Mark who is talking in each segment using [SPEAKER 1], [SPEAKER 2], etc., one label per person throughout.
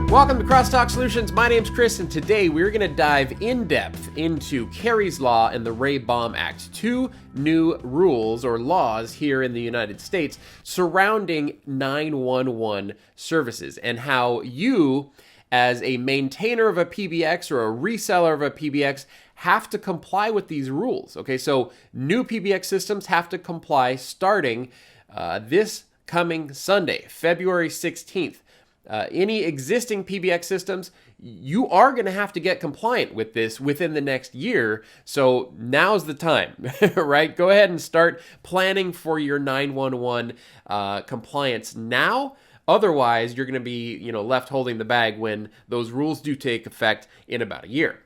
[SPEAKER 1] Welcome to Crosstalk Solutions. My name's Chris, and today we're going to dive in depth into Kari's Law and the Ray Baum Act, two new rules or laws here in the United States surrounding 911 services and how you, as a maintainer of a PBX or a reseller of a PBX, have to comply with these rules. Okay, so new PBX systems have to comply starting this coming Sunday, February 16th. Any existing PBX systems, you are going to have to get compliant with this within the next year. So now's the time, right? Go ahead and start planning for your 911 compliance now. Otherwise, you're going to be, left holding the bag when those rules do take effect in about a year.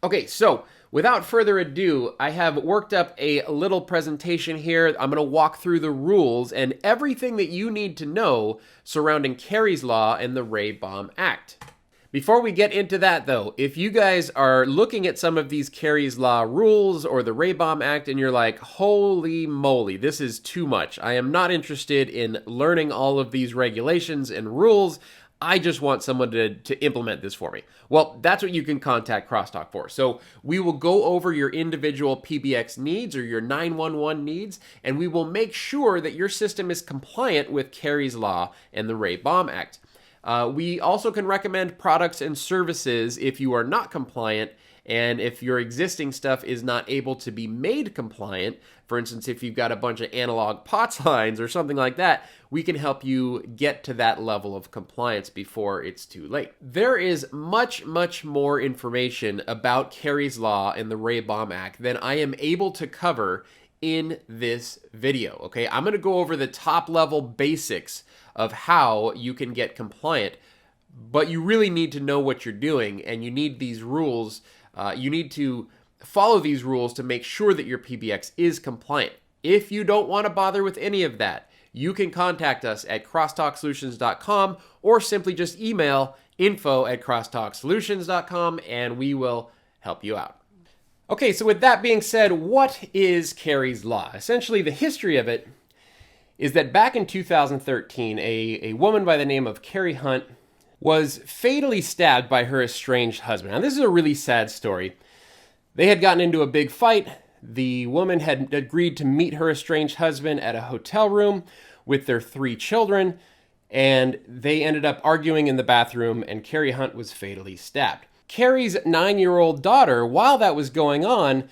[SPEAKER 1] Okay, so without further ado, I have worked up a little presentation here. I'm going to walk through the rules and everything that you need to know surrounding Kari's Law and the Ray Baum Act. Before we get into that, though, if you guys are looking at some of these Kari's Law rules or the Ray Baum Act and you're like, holy moly, this is too much. I am not interested in learning all of these regulations and rules. I just want someone to implement this for me. Well, that's what you can contact Crosstalk for. So we will go over your individual PBX needs or your 911 needs, and we will make sure that your system is compliant with Kari's Law and the Ray Baum Act. We also can recommend products and services if you are not compliant, and if your existing stuff is not able to be made compliant. For instance, if you've got a bunch of analog POTS lines or something like that, we can help you get to that level of compliance before it's too late. There is much, much more information about Kari's Law and the Ray Baum Act than I am able to cover in this video, okay? I'm gonna go over the top level basics of how you can get compliant, but you really need to know what you're doing, and you need these rules. You need to follow these rules to make sure that your PBX is compliant. If you don't want to bother with any of that, you can contact us at crosstalksolutions.com or simply just email info@crosstalksolutions.com and we will help you out. Okay, so with that being said, what is Kari's Law? Essentially, the history of it is that back in 2013, a woman by the name of Kari Hunt was fatally stabbed by her estranged husband. Now, this is a really sad story. They had gotten into a big fight. The woman had agreed to meet her estranged husband at a hotel room with their 3 children, and they ended up arguing in the bathroom, and Kari Hunt was fatally stabbed. Kari's 9-year-old daughter, while that was going on,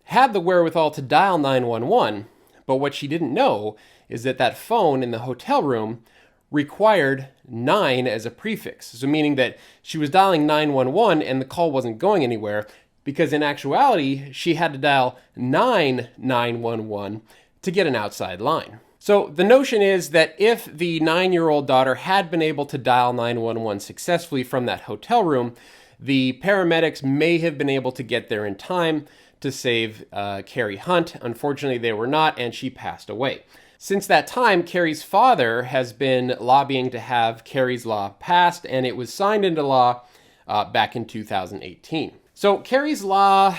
[SPEAKER 1] had the wherewithal to dial 911, but what she didn't know is that phone in the hotel room required 9 as a prefix. So meaning that she was dialing 911 and the call wasn't going anywhere because in actuality, she had to dial 911 to get an outside line. So the notion is that if the 9-year-old daughter had been able to dial 911 successfully from that hotel room, the paramedics may have been able to get there in time to save Kari Hunt. Unfortunately, they were not, and she passed away. Since that time, Kari's father has been lobbying to have Kari's Law passed, and it was signed into law back in 2018. So Kari's Law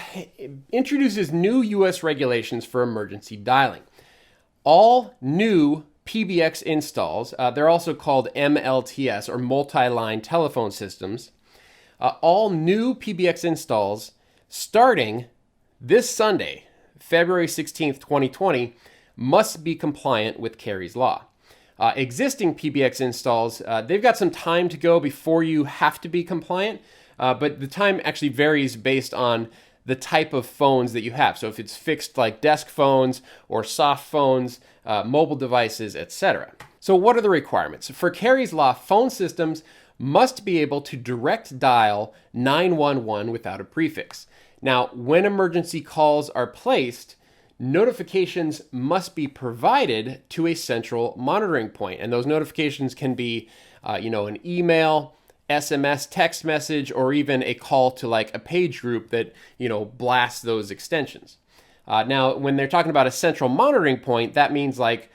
[SPEAKER 1] introduces new U.S. regulations for emergency dialing. All new PBX installs, they're also called MLTS or multi-line telephone systems, all new PBX installs starting this Sunday, February 16th, 2020, must be compliant with Kari's Law. Existing PBX installs, they've got some time to go before you have to be compliant, but the time actually varies based on the type of phones that you have. So if it's fixed like desk phones or soft phones, mobile devices, etc. So what are the requirements? For Kari's Law, phone systems must be able to direct dial 911 without a prefix. Now, when emergency calls are placed, notifications must be provided to a central monitoring point. And those notifications can be, an email, SMS, text message, or even a call to like a page group that, blasts those extensions. Now, when they're talking about a central monitoring point, that means like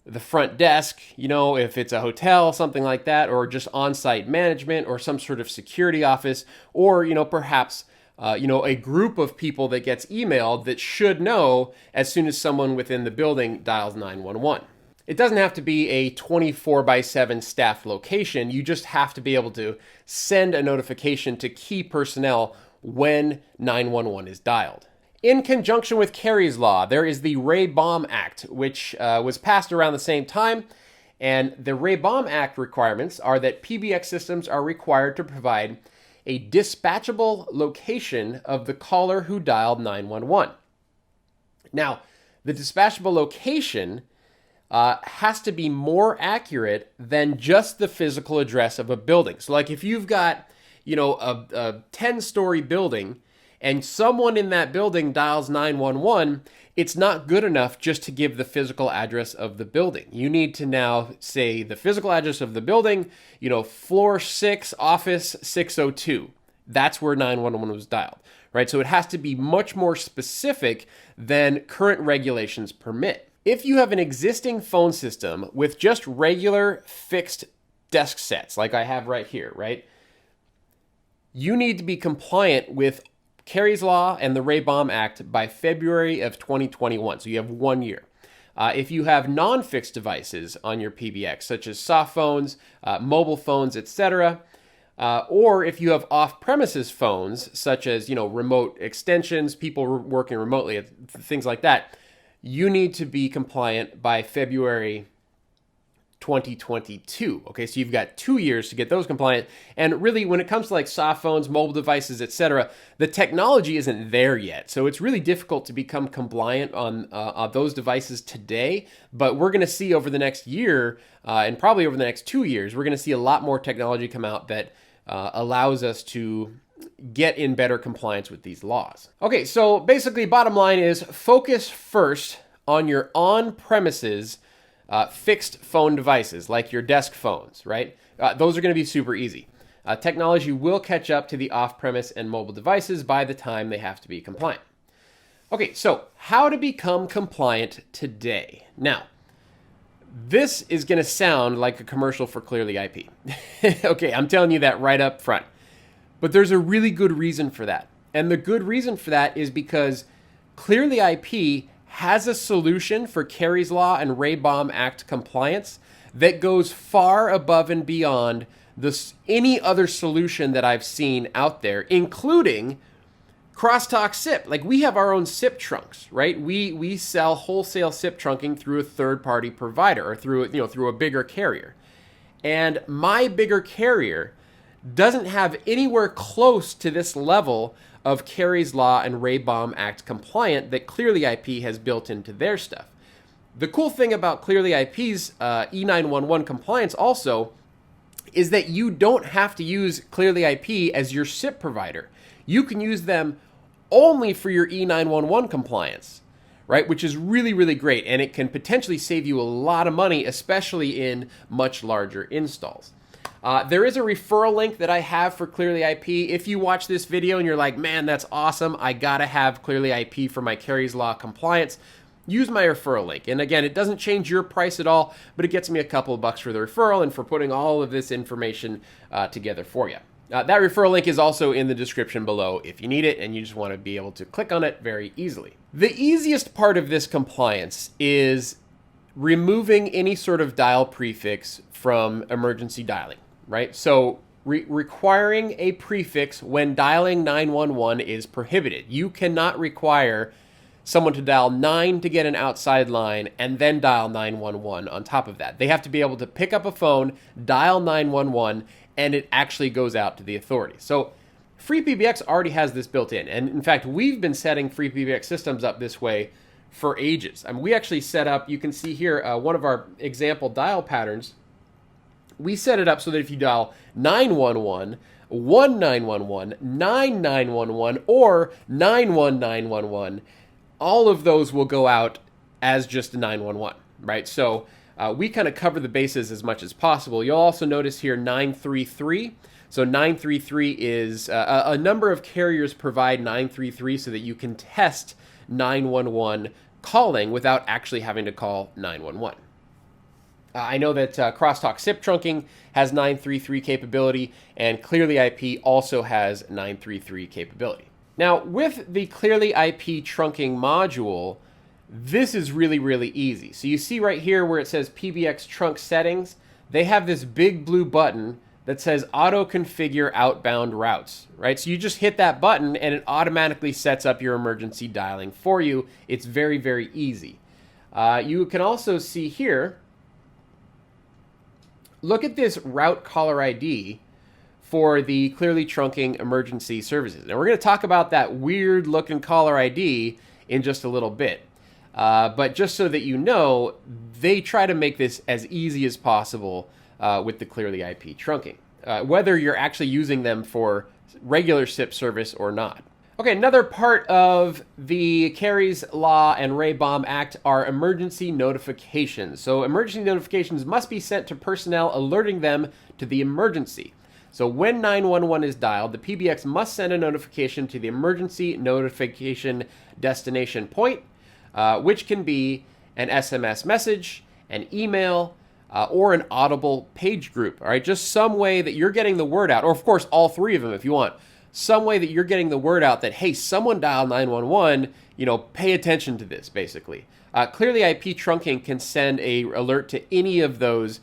[SPEAKER 1] the front desk, if it's a hotel, something like that, or just on-site management or some sort of security office, or, perhaps a group of people that gets emailed that should know as soon as someone within the building dials 911. It doesn't have to be a 24/7 staffed location. You just have to be able to send a notification to key personnel when 911 is dialed. In conjunction with Kari's law, there is the Ray Baum Act, which was passed around the same time. And the Ray Baum Act requirements are that PBX systems are required to provide a dispatchable location of the caller who dialed 911. Now, the dispatchable location has to be more accurate than just the physical address of a building. So like if you've got, a 10-story building and someone in that building dials 911, it's not good enough just to give the physical address of the building. You need to now say the physical address of the building, floor 6, office 602. That's where 911 was dialed, right? So it has to be much more specific than current regulations permit. If you have an existing phone system with just regular fixed desk sets, like I have right here, right? You need to be compliant with Kari's law and the Ray Baum Act by February of 2021. So you have 1 year. If you have non-fixed devices on your PBX, such as soft phones, mobile phones, etc., or if you have off-premises phones, such as remote extensions, people working remotely, things like that, you need to be compliant by February 2022. Okay, so you've got 2 years to get those compliant. And really, when it comes to like soft phones, mobile devices, etc., the technology isn't there yet. So it's really difficult to become compliant on those devices today. But we're going to see over the next year, and probably over the next 2 years, we're going to see a lot more technology come out that allows us to get in better compliance with these laws. Okay, so basically, bottom line is focus first on your on-premises fixed phone devices, like your desk phones, right? Those are going to be super easy. Technology will catch up to the off-premise and mobile devices by the time they have to be compliant. Okay, so how to become compliant today. Now, this is going to sound like a commercial for ClearlyIP. Okay, I'm telling you that right up front. But there's a really good reason for that. And the good reason for that is because ClearlyIP has a solution for Kari's law and Ray Baum Act compliance that goes far above and beyond any other solution that I've seen out there, including Crosstalk SIP. Like we have our own SIP trunks, right? We sell wholesale SIP trunking through a third-party provider or through a bigger carrier. And my bigger carrier doesn't have anywhere close to this level of Kari's law and Ray Baum Act compliant that ClearlyIP has built into their stuff. The cool thing about ClearlyIP's e911 compliance also is that you don't have to use ClearlyIP as your SIP provider. You can use them only for your e911 compliance, right? Which is really, really great. And it can potentially save you a lot of money, especially in much larger installs. There is a referral link that I have for ClearlyIP. If you watch this video and you're like, man, that's awesome, I gotta have ClearlyIP for my Kari's law compliance, use my referral link. And again, it doesn't change your price at all, but it gets me a couple of bucks for the referral and for putting all of this information together for you. That referral link is also in the description below if you need it and you just want to be able to click on it very easily. The easiest part of this compliance is removing any sort of dial prefix from emergency dialing. Right? So requiring a prefix when dialing 911 is prohibited. You cannot require someone to dial 9 to get an outside line and then dial 911 on top of that. They have to be able to pick up a phone, dial 911, and it actually goes out to the authorities. So FreePBX already has this built in. And in fact, we've been setting FreePBX systems up this way for ages. I mean, we actually set up, you can see here, one of our example dial patterns. We set it up so that if you dial 911, 1911, 9911, or 91911, all of those will go out as just a 911, right? So we kind of cover the bases as much as possible. You'll also notice here 933. So 933 is a number of carriers provide 933 so that you can test 911 calling without actually having to call 911. I know that Crosstalk SIP trunking has 933 capability, and ClearlyIP also has 933 capability. Now, with the ClearlyIP trunking module, This is really, really easy. So you see right here where it says PBX trunk settings, they have this big blue button that says auto configure outbound routes, right? So you just hit that button and it automatically sets up your emergency dialing for you. It's very, very easy. You can also see here, look at this route caller ID for the Clearly Trunking emergency services. Now we're going to talk about that weird looking caller ID in just a little bit. But just so that you know, they try to make this as easy as possible with the ClearlyIP Trunking, whether you're actually using them for regular SIP service or not. Okay, another part of the Kari's Law and Ray Baum Act are emergency notifications. So emergency notifications must be sent to personnel alerting them to the emergency. So when 911 is dialed, the PBX must send a notification to the emergency notification destination point, which can be an SMS message, an email, or an audible page group. All right, just some way that you're getting the word out, or of course all three of them if you want. Some way that you're getting the word out that, hey, someone dialed 911, pay attention to this, basically. ClearlyIP Trunking can send a alert to any of those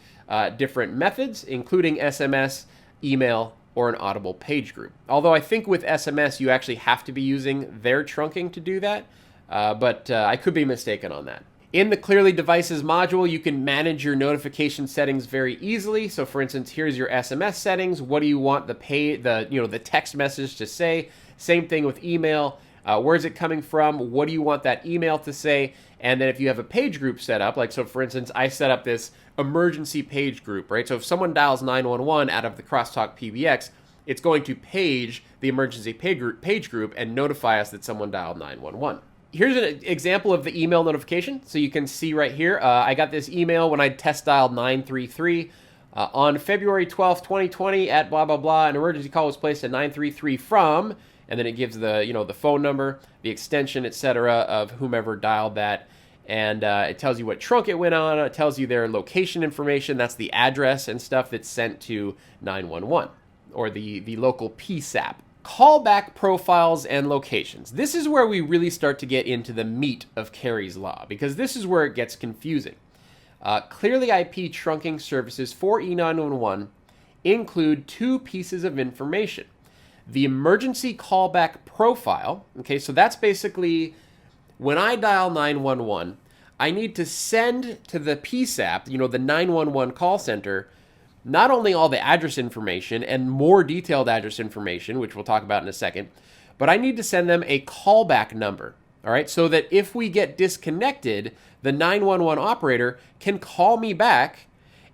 [SPEAKER 1] different methods, including SMS, email, or an audible page group. Although I think with SMS, you actually have to be using their trunking to do that, but I could be mistaken on that. In the Clearly Devices module, you can manage your notification settings very easily. So for instance, here's your SMS settings. What do you want the text message to say? Same thing with email. Where's it coming from? What do you want that email to say? And then if you have a page group set up, like so for instance, I set up this emergency page group, right? So if someone dials 911 out of the Crosstalk PBX, it's going to page the emergency page group and notify us that someone dialed 911. Here's an example of the email notification. So you can see right here, I got this email when I test dialed 933. On February 12th, 2020 at blah, blah, blah, an emergency call was placed at 933 from, and then it gives the phone number, the extension, etc. of whomever dialed that. And it tells you what trunk it went on. It tells you their location information. That's the address and stuff that's sent to 911 or the local PSAP. Callback profiles and locations. This is where we really start to get into the meat of Kari's Law, because this is where it gets confusing. ClearlyIP trunking services for e911 include two pieces of information. The emergency callback profile, okay, so that's basically when I dial 911, I need to send to the PSAP, the 911 call center, not only all the address information and more detailed address information, which we'll talk about in a second, but I need to send them a callback number, all right? So that if we get disconnected, the 911 operator can call me back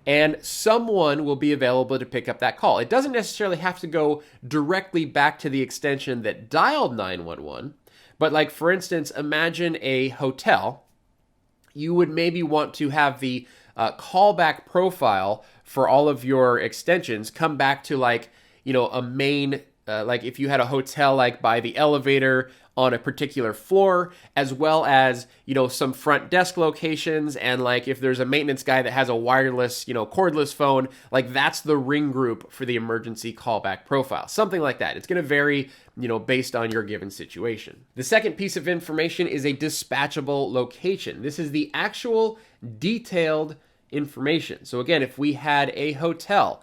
[SPEAKER 1] and someone will be available to pick up that call. It doesn't necessarily have to go directly back to the extension that dialed 911, but like for instance, imagine a hotel. You would maybe want to have the callback profile for all of your extensions come back to a main, like if you had a hotel like by the elevator on a particular floor, as well as, some front desk locations. And like if there's a maintenance guy that has a wireless, cordless phone, like that's the ring group for the emergency callback profile, something like that. It's going to vary, based on your given situation. The second piece of information is a dispatchable location. This is the actual detailed information. So again, if we had a hotel,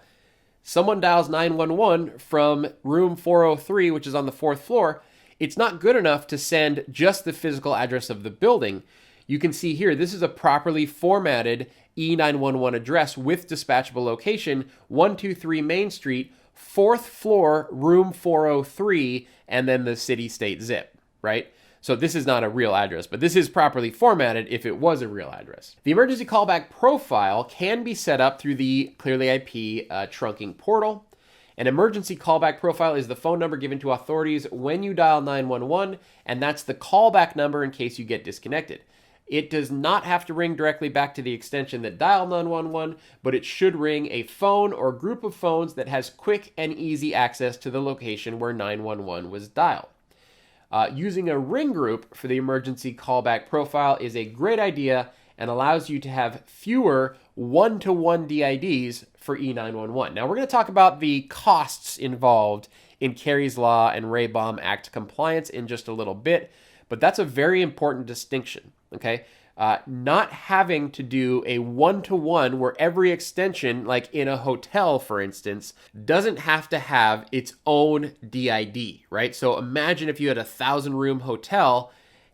[SPEAKER 1] someone dials 911 from room 403, which is on the 4th floor, it's not good enough to send just the physical address of the building. You can see here, this is a properly formatted e911 address with dispatchable location, 123 Main Street, 4th floor, room 403, and then the city state zip, right? So this is not a real address, but this is properly formatted if it was a real address. The emergency callback profile can be set up through the ClearlyIP trunking portal. An emergency callback profile is the phone number given to authorities when you dial 911, and that's the callback number in case you get disconnected. It does not have to ring directly back to the extension that dialed 911, but it should ring a phone or group of phones that has quick and easy access to the location where 911 was dialed. Using a ring group for the emergency callback profile is a great idea and allows you to have fewer one-to-one DIDs for e911. Now, we're going to talk about the costs involved in Kari's Law and Ray Baum Act compliance in just a little bit, but that's a very important distinction. okay? Not having to do a one-to-one where every extension, like in a hotel, for instance, doesn't have to have its own DID, right? So imagine if you had a 1,000-room hotel,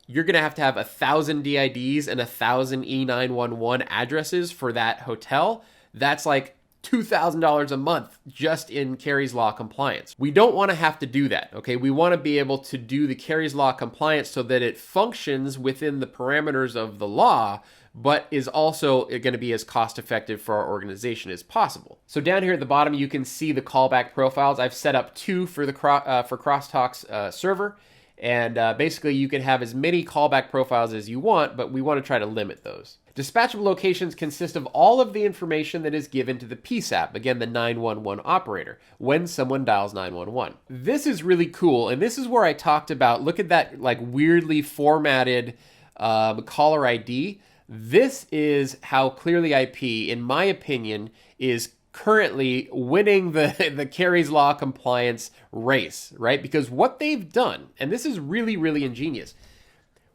[SPEAKER 1] you're going to have 1,000 DIDs and 1,000 e911 addresses for that hotel. That's like $2,000 a month just in Kari's Law compliance. We don't want to have to do that, okay? We want to be able to do the Kari's Law compliance so that it functions within the parameters of the law, but is also going to be as cost effective for our organization as possible. So down here at the bottom, you can see the callback profiles. I've set up 2 for the Crosstalk's server. And basically, you can have as many callback profiles as you want, but we want to try to limit those. Dispatchable locations consist of all of the information that is given to the PSAP, again, the 911 operator, when someone dials 911. This is really cool, and this is where I talked about, look at that like weirdly formatted caller ID. This is how ClearlyIP, in my opinion, is currently winning the Kari's Law compliance race, right? Because what they've done, and this is really, really ingenious,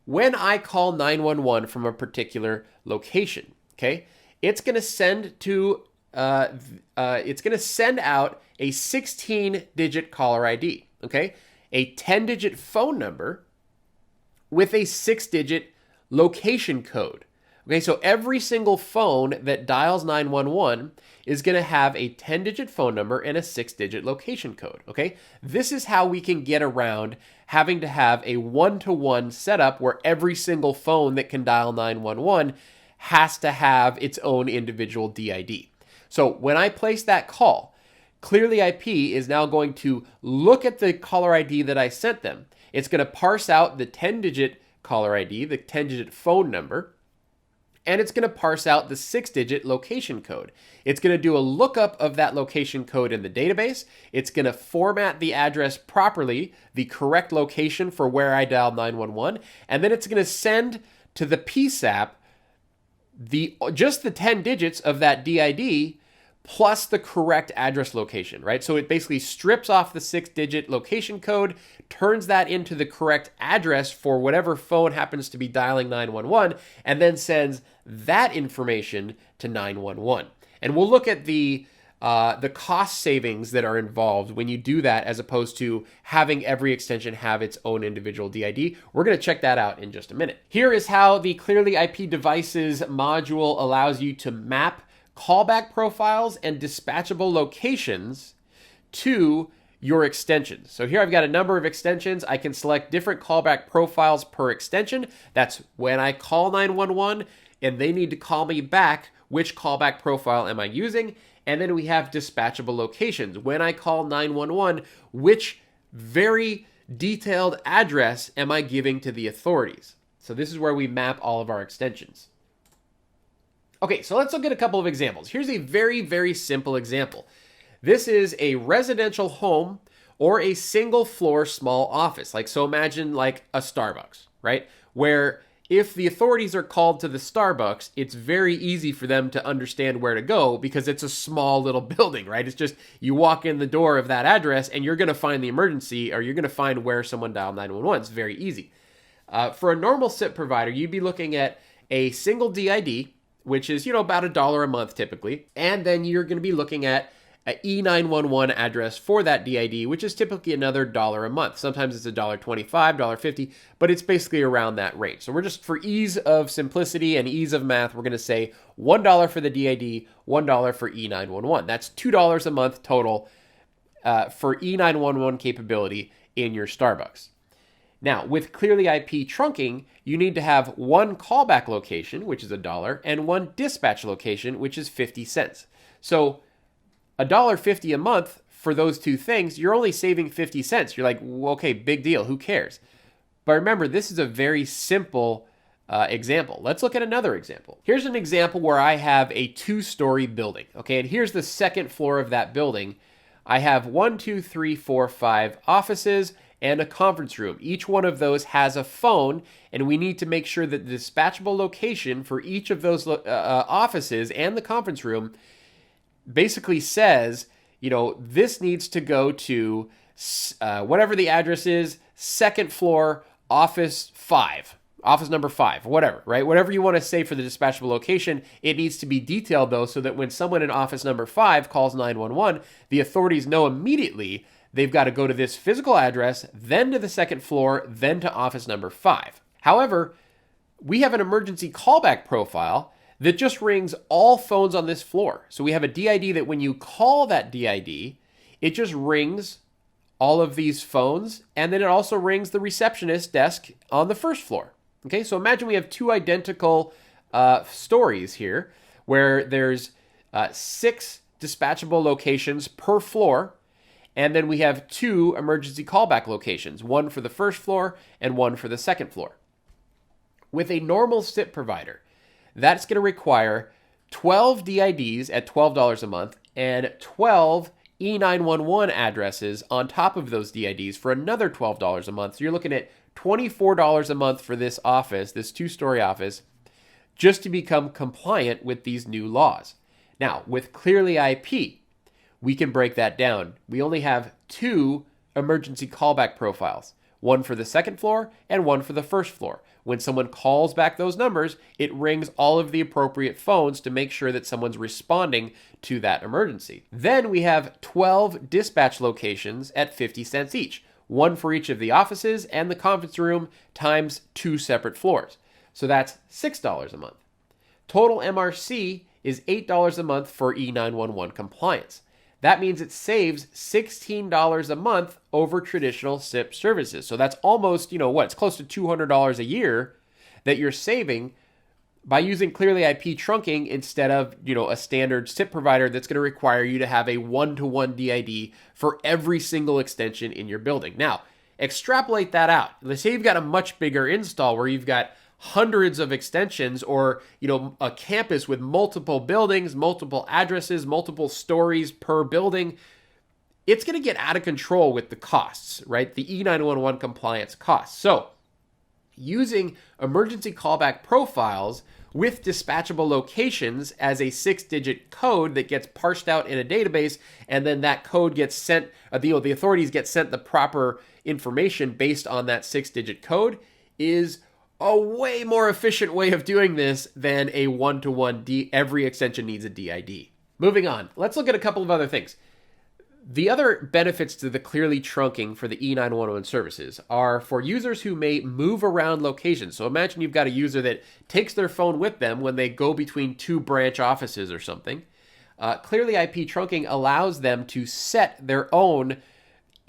[SPEAKER 1] when I call 911 from a particular location, okay, it's going to send out a 16-digit caller ID, okay, a 10-digit phone number with a 6-digit location code. Okay, so every single phone that dials 911 is going to have a 10-digit phone number and a 6-digit location code, okay? This is how we can get around having to have a one-to-one setup where every single phone that can dial 911 has to have its own individual DID. So when I place that call, ClearlyIP is now going to look at the caller ID that I sent them. It's going to parse out the 10-digit caller ID, the 10-digit phone number, and it's going to parse out the 6-digit location code. It's going to do a lookup of that location code in the database. It's going to format the address properly, the correct location for where I dialed 911, and then it's going to send to the PSAP just the 10 digits of that DID plus the correct address location, right? So it basically strips off the 6-digit location code, turns that into the correct address for whatever phone happens to be dialing 911, and then sends that information to 911. And we'll look at the cost savings that are involved when you do that, as opposed to having every extension have its own individual DID. We're going to check that out in just a minute. Here is how the ClearlyIP Devices module allows you to map callback profiles and dispatchable locations to your extensions. So here I've got a number of extensions. I can select different callback profiles per extension. That's when I call 911 and they need to call me back, which callback profile am I using? And then we have dispatchable locations. When I call 911, which very detailed address am I giving to the authorities? So this is where we map all of our extensions. Okay, so let's look at a couple of examples. Here's a very, very simple example. This is a residential home or a single floor small office. So imagine like a Starbucks, right? Where if the authorities are called to the Starbucks, it's very easy for them to understand where to go because it's a small little building, right? It's just you walk in the door of that address and you're going to find the emergency, or you're going to find where someone dialed 911. It's very easy. For a normal SIP provider, you'd be looking at a single DID, which is, about $1 a month typically. And then you're going to be looking at an e911 address for that DID, which is typically another $1 a month. Sometimes it's $1.25, $1.50, but it's basically around that rate. So we're just, for ease of simplicity and ease of math, we're going to say $1 for the DID, $1 for e911. That's $2 a month total for e911 capability in your Starbucks. Now, with ClearlyIP Trunking, you need to have one callback location, which is $1, and one dispatch location, which is 50 cents. So $1.50 a month for those two things, you're only saving 50 cents. You're like, well, okay, big deal, who cares? But remember, this is a very simple example. Let's look at another example. Here's an example where I have a 2-story building, okay? And here's the second floor of that building. I have 1, 2, 3, 4, 5 offices and a conference room. Each one of those has a phone, and we need to make sure that the dispatchable location for each of those offices and the conference room basically says, this needs to go to whatever the address is, second floor, office 5. office number 5, whatever, right? Whatever you want to say for the dispatchable location, it needs to be detailed though, so that when someone in office number 5 calls 911, the authorities know immediately they've got to go to this physical address, then to the second floor, then to office number 5. However, we have an emergency callback profile that just rings all phones on this floor. So we have a DID that when you call that DID, it just rings all of these phones, and then it also rings the receptionist desk on the first floor. Okay, so imagine we have two identical stories here where there's 6 dispatchable locations per floor, and then we have 2 emergency callback locations, one for the first floor and one for the second floor. With a normal SIP provider, that's going to require 12 DIDs at $12 a month and 12 e911 addresses on top of those DIDs for another $12 a month. So you're looking at $24 a month for this office, this 2-story office, just to become compliant with these new laws. Now, with ClearlyIP, we can break that down. We only have 2 emergency callback profiles, one for the second floor and one for the first floor. When someone calls back those numbers, it rings all of the appropriate phones to make sure that someone's responding to that emergency. Then we have 12 dispatch locations at 50 cents each, one for each of the offices and the conference room times 2 separate floors. So that's $6 a month. Total MRC is $8 a month for e911 compliance. That means it saves $16 a month over traditional SIP services. So that's almost, it's close to $200 a year that you're saving by using ClearlyIP Trunking instead of, a standard SIP provider that's going to require you to have a one-to-one DID for every single extension in your building. Now, extrapolate that out. Let's say you've got a much bigger install where you've got hundreds of extensions, or a campus with multiple buildings, multiple addresses, multiple stories per building. It's going to get out of control with the costs, right? The e911 compliance costs. So using emergency callback profiles with dispatchable locations as a 6-digit code that gets parsed out in a database, and then that code gets sent, the authorities get sent the proper information based on that 6-digit code, is a way more efficient way of doing this than a one-to-one every extension needs a DID. Moving on, let's look at a couple of other things. The other benefits to the Clearly Trunking for the e911 services are for users who may move around locations. So imagine you've got a user that takes their phone with them when they go between 2 branch offices or something. ClearlyIP Trunking allows them to set their own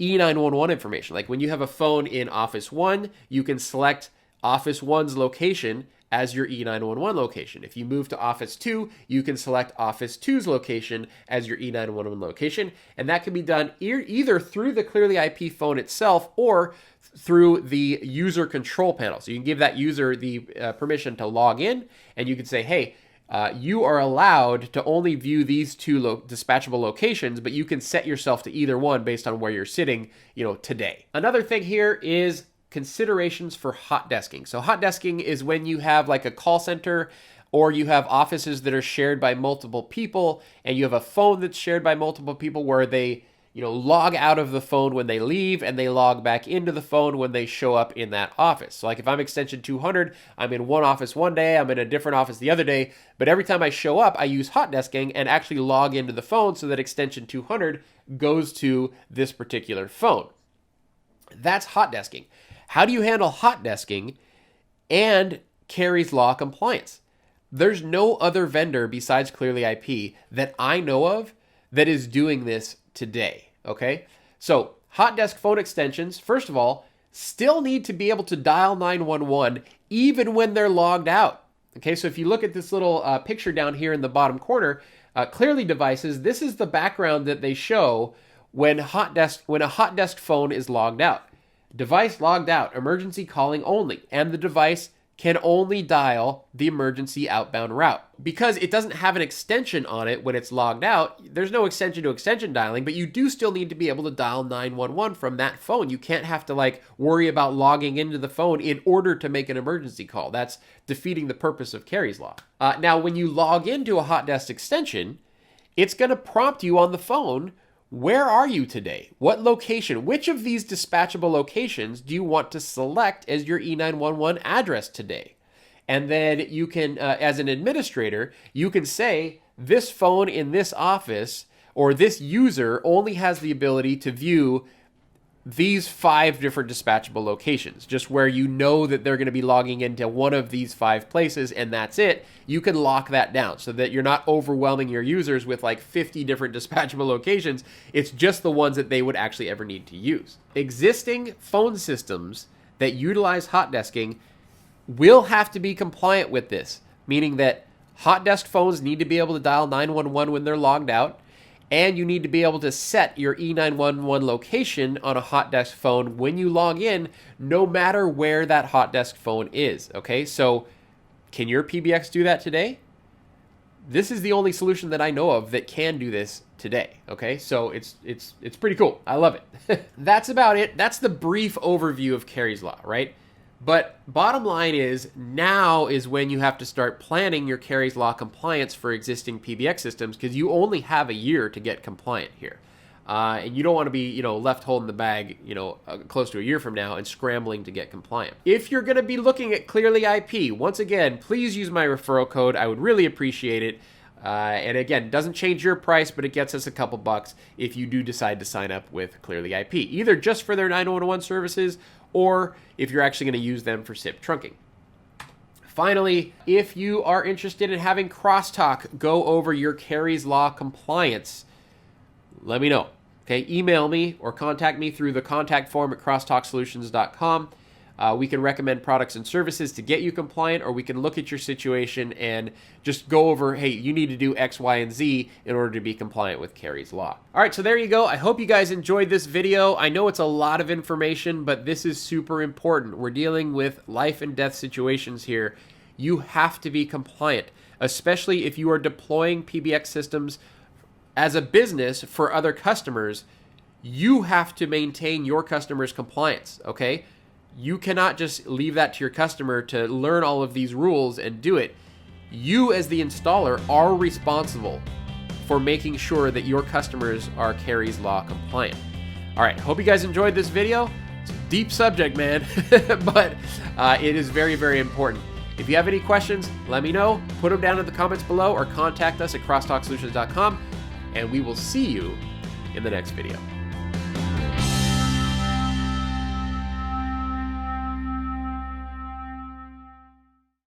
[SPEAKER 1] e911 information. Like when you have a phone in Office 1, you can select Office 1's location as your e911 location. If you move to Office 2, you can select Office 2's location as your e911 location, and that can be done either through the ClearlyIP phone itself or through the user control panel. So you can give that user the permission to log in, and you can say, hey, you are allowed to only view these 2 dispatchable locations, but you can set yourself to either one based on where you're sitting, today. Another thing here is considerations for hot desking. So hot desking is when you have like a call center, or you have offices that are shared by multiple people, and you have a phone that's shared by multiple people where they, log out of the phone when they leave and they log back into the phone when they show up in that office. So like if I'm extension 200, I'm in one office one day, I'm in a different office the other day, but every time I show up, I use hot desking and actually log into the phone so that extension 200 goes to this particular phone. That's hot desking. How do you handle hot desking and Kari's law compliance? There's no other vendor besides ClearlyIP that I know of that is doing this today, okay? So hot desk phone extensions, first of all, still need to be able to dial 911 even when they're logged out, okay? So if you look at this little picture down here in the bottom corner, Clearly devices, this is the background that they show when a hot desk phone is logged out. Device logged out, emergency calling only, and the device can only dial the emergency outbound route. Because it doesn't have an extension on it when it's logged out, there's no extension to extension dialing, but you do still need to be able to dial 911 from that phone. You can't have to worry about logging into the phone in order to make an emergency call. That's defeating the purpose of Kari's law. Now, when you log into a hot desk extension, it's going to prompt you on the phone where are you today? What location? Which of these dispatchable locations do you want to select as your e911 address today? And then you can, as an administrator, you can say this phone in this office or this user only has the ability to view these 5 different dispatchable locations, just where you know that they're going to be logging into one of these 5 places and that's it. You can lock that down so that you're not overwhelming your users with like 50 different dispatchable locations. It's just the ones that they would actually ever need to use. Existing phone systems that utilize hot desking will have to be compliant with this, meaning that hot desk phones need to be able to dial 911 when they're logged out, and you need to be able to set your e911 location on a hot desk phone when you log in, no matter where that hot desk phone is, okay? So can your PBX do that today? This is the only solution that I know of that can do this today, okay? So it's pretty cool. I love it. That's about it. That's the brief overview of Kari's Law, right? But bottom line is, now is when you have to start planning your Kari's Law compliance for existing PBX systems, because you only have a year to get compliant here. And you don't want to be, left holding the bag, close to a year from now and scrambling to get compliant. If you're going to be looking at ClearlyIP, once again, please use my referral code. I would really appreciate it. And again, it doesn't change your price, but it gets us a couple bucks if you do decide to sign up with ClearlyIP, either just for their 911 services or if you're actually going to use them for SIP trunking. Finally, if you are interested in having Crosstalk go over your Kari's Law compliance, let me know. Okay, email me or contact me through the contact form at crosstalksolutions.com. We can recommend products and services to get you compliant, or we can look at your situation and just go over, hey, you need to do X, Y, and Z in order to be compliant with Kari's Law. All right, so there you go. I hope you guys enjoyed this video. I know it's a lot of information, but this is super important. We're dealing with life and death situations here. You have to be compliant, especially if you are deploying PBX systems as a business for other customers. You have to maintain your customers' compliance, okay? You cannot just leave that to your customer to learn all of these rules and do it. You, as the installer, are responsible for making sure that your customers are Kari's Law compliant. All right, hope you guys enjoyed this video. It's a deep subject, man, but it is very, very important. If you have any questions, let me know. Put them down in the comments below or contact us at crosstalksolutions.com, and we will see you in the next video.